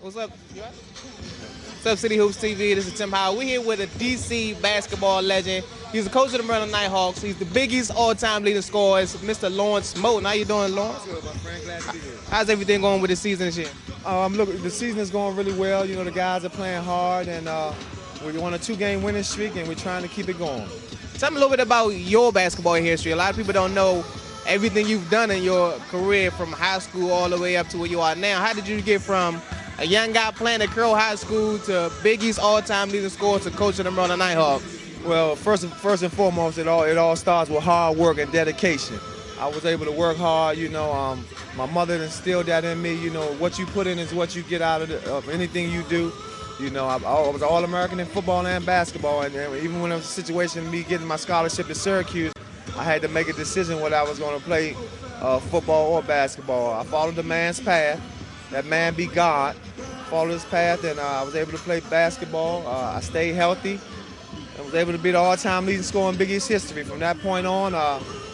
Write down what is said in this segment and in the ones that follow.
What's up? You all right? What's up, City Hoops TV? This is Tim Howard. We're here with a DC basketball legend. He's the coach of the Maryland Nighthawks. He's the biggest all-time leading scorer, Mr. Lawrence Moten. How you doing, Lawrence? Good, my friend. Glad to be here. How's everything going with the season this year? Look, the season is going really well. You know, the guys are playing hard, and we're on a 2-game winning streak, and we're trying to keep it going. Tell me a little bit about your basketball history. A lot of people don't know everything you've done in your career from high school all the way up to where you are now. How did you get from a young guy playing at Curl High School to Big East all-time leading scorer to coach of the Maryland Nighthawks? Well, first and foremost, it all starts with hard work and dedication. I was able to work hard. You know, my mother instilled that in me. You know, what you put in is what you get out of anything you do. You know, I was All-American in football and basketball, and even when there was a situation of me getting my scholarship to Syracuse, I had to make a decision whether I was going to play football or basketball. I followed the man's path. That man be God. Followed his path, and I was able to play basketball. I stayed healthy. I was able to be the all-time leading scorer in Big East history. From that point on,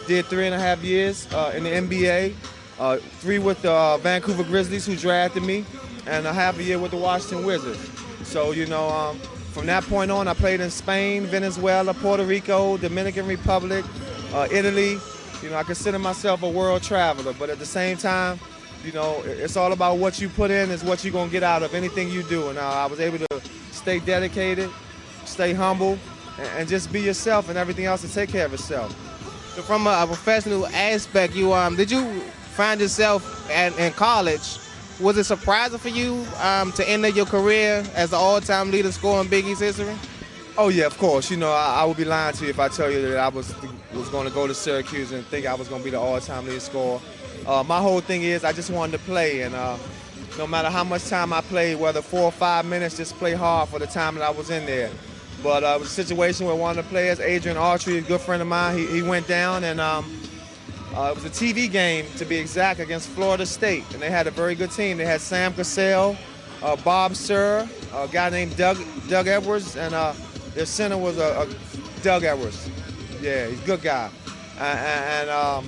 did 3.5 years in the NBA, 3 with the Vancouver Grizzlies, who drafted me, and a half a year with the Washington Wizards. So, you know, from that point on, I played in Spain, Venezuela, Puerto Rico, Dominican Republic, Italy. You know, I consider myself a world traveler, but at the same time, you know, it's all about what you put in is what you're going to get out of anything you do. And I was able to stay dedicated, stay humble, and just be yourself, and everything else to take care of yourself. So from a professional aspect, did you find yourself in college? Was it surprising for you to end your career as the all-time leading scorer in Big East history? Oh yeah, of course. You know, I would be lying to you if I tell you that I was going to go to Syracuse and think I was going to be the all-time leading scorer. My whole thing is I just wanted to play, and no matter how much time I played, whether 4 or 5 minutes, just play hard for the time that I was in there. But it was a situation where one of the players, Adrian Autry, a good friend of mine, he went down, and it was a TV game, to be exact, against Florida State. And they had a very good team. They had Sam Cassell, Bob Sir, a guy named Doug Edwards, and their center was Doug Edwards. Yeah, he's a good guy. And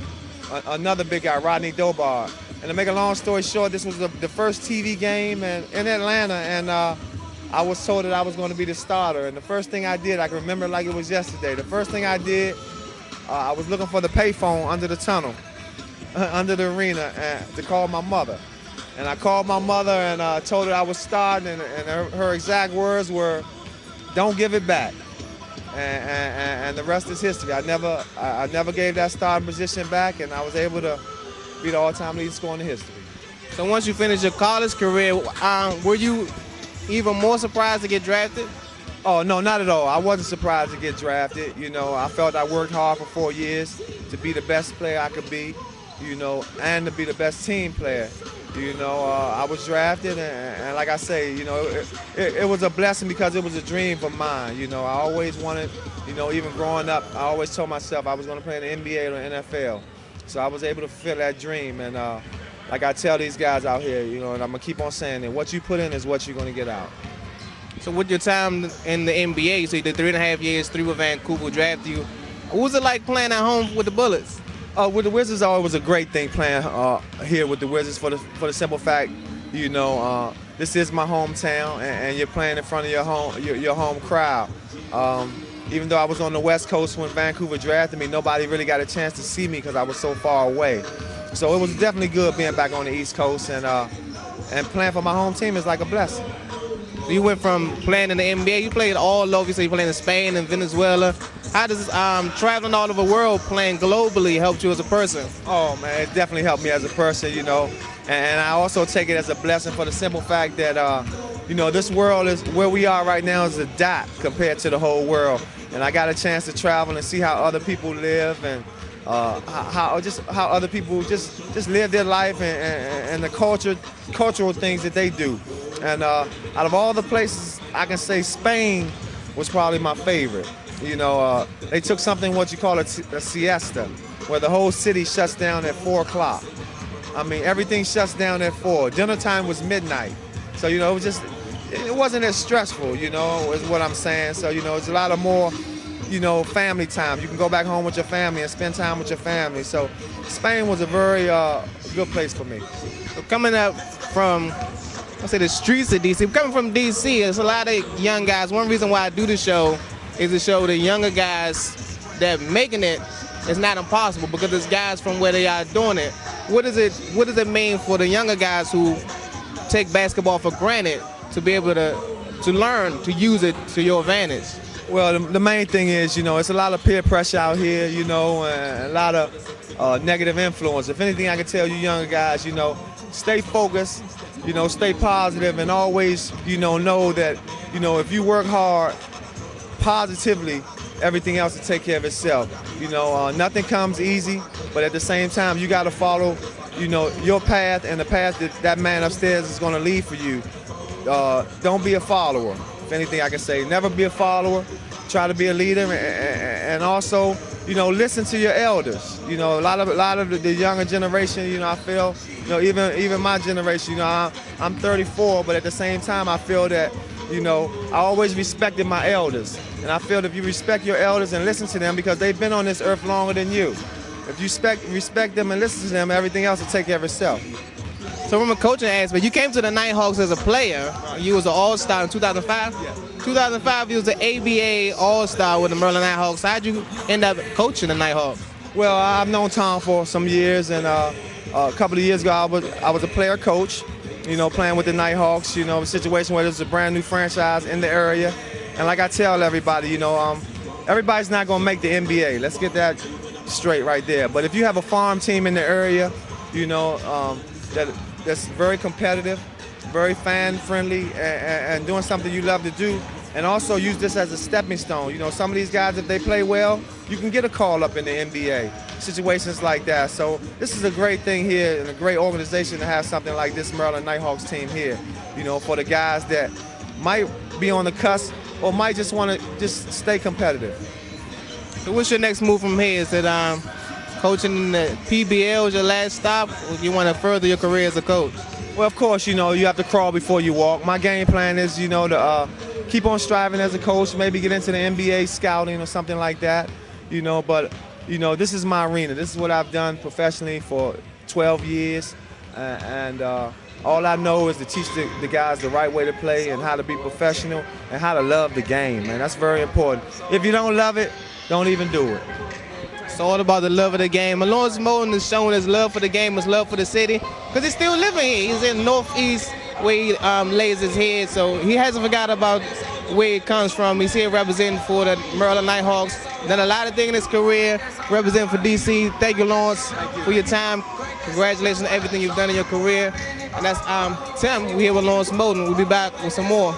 another big guy, Rodney Dobar. And to make a long story short, this was the first TV game in Atlanta, and I was told that I was going to be the starter. And the first thing I did, I can remember it like it was yesterday. The first thing I did, I was looking for the payphone under the tunnel, under the arena, to call my mother. And I called my mother and told her I was starting, and her exact words were, "Don't give it back." And the rest is history. I never gave that starting position back, and I was able to be the all-time leading scorer in history. So once you finished your college career, were you even more surprised to get drafted? Oh, no, not at all. I wasn't surprised to get drafted. You know, I felt I worked hard for 4 years to be the best player I could be, you know, and to be the best team player. You know, I was drafted, and like I say, you know, it was a blessing because it was a dream of mine. You know, I always wanted, you know, even growing up, I always told myself I was going to play in the NBA or the NFL. So I was able to fulfill that dream, and like I tell these guys out here, you know, and I'm going to keep on saying it, what you put in is what you're going to get out. So with your time in the NBA, so you did 3.5 years, 3 with Vancouver, drafted you. What was it like playing at home with the Bullets? With the Wizards, it was a great thing playing here with the Wizards for the simple fact, you know, this is my hometown, and you're playing in front of your home crowd. Even though I was on the West Coast when Vancouver drafted me, nobody really got a chance to see me because I was so far away. So it was definitely good being back on the East Coast, and playing for my home team is like a blessing. You went from playing in the NBA, you played all over, so you played in Spain and Venezuela. How does traveling all over the world, playing globally, help you as a person? Oh man, it definitely helped me as a person, you know. And I also take it as a blessing for the simple fact that, you know, this world is, where we are right now is a dot compared to the whole world. And I got a chance to travel and see how other people live, and how other people just live their life, and the cultural things that they do. And out of all the places, I can say Spain was probably my favorite. You know, they took something what you call a siesta, where the whole city shuts down at 4 o'clock. I mean, everything shuts down at 4. Dinner time was midnight. So, you know, it wasn't as stressful, you know, is what I'm saying. So, you know, it's a lot of more, you know, family time. You can go back home with your family and spend time with your family. So Spain was a very good place for me. So coming up from I say the streets of DC. Coming from DC, there's a lot of young guys. One reason why I do the show is to show the younger guys that making it is not impossible, because there's guys from where they are doing it. What does it mean for the younger guys who take basketball for granted to be able to learn to use it to your advantage? Well, the main thing is, it's a lot of peer pressure out here, and a lot of negative influence. If anything, I can tell you younger guys, stay focused, stay positive, and always, know that, if you work hard positively, everything else will take care of itself. Nothing comes easy, but at the same time, you got to follow, your path and the path that man upstairs is going to lead for you. Don't be a follower. If anything, I can say, never be a follower. Try to be a leader, and also, listen to your elders. A lot of the younger generation, I feel, even my generation, I'm 34, but at the same time, I feel that, I always respected my elders. And I feel that if you respect your elders and listen to them, because they've been on this earth longer than you. If you respect them and listen to them, everything else will take care of itself. So from a coaching aspect, you came to the Nighthawks as a player. You was an All-Star in 2005? Yeah. 2005, you was the ABA All-Star with the Maryland Nighthawks. How'd you end up coaching the Nighthawks? Well, I've known Tom for some years, and a couple of years ago, I was a player coach, playing with the Nighthawks, a situation where there's a brand new franchise in the area. And like I tell everybody, everybody's not going to make the NBA. Let's get that straight right there. But if you have a farm team in the area, that's very competitive, very fan-friendly, and doing something you love to do, and also use this as a stepping stone. Some of these guys, if they play well, you can get a call up in the NBA, situations like that. So this is a great thing here and a great organization to have something like this Maryland Nighthawks team here, for the guys that might be on the cusp or might just want to just stay competitive. So what's your next move from here? Is it coaching in the PBL is your last stop, or you want to further your career as a coach? Well, of course, you have to crawl before you walk. My game plan is, to keep on striving as a coach, maybe get into the NBA scouting or something like that, but, this is my arena. This is what I've done professionally for 12 years, and all I know is to teach the guys the right way to play and how to be professional and how to love the game, man. That's very important. If you don't love it, don't even do it. It's all about the love of the game. And Lawrence Moten is showing his love for the game, his love for the city, because he's still living here. He's in Northeast where he lays his head, so he hasn't forgot about where he comes from. He's here representing for the Maryland Nighthawks. Done a lot of things in his career, representing for DC. Thank you, Lawrence, for your time. Congratulations on everything you've done in your career. And that's Tim. We're here with Lawrence Moten. We'll be back with some more.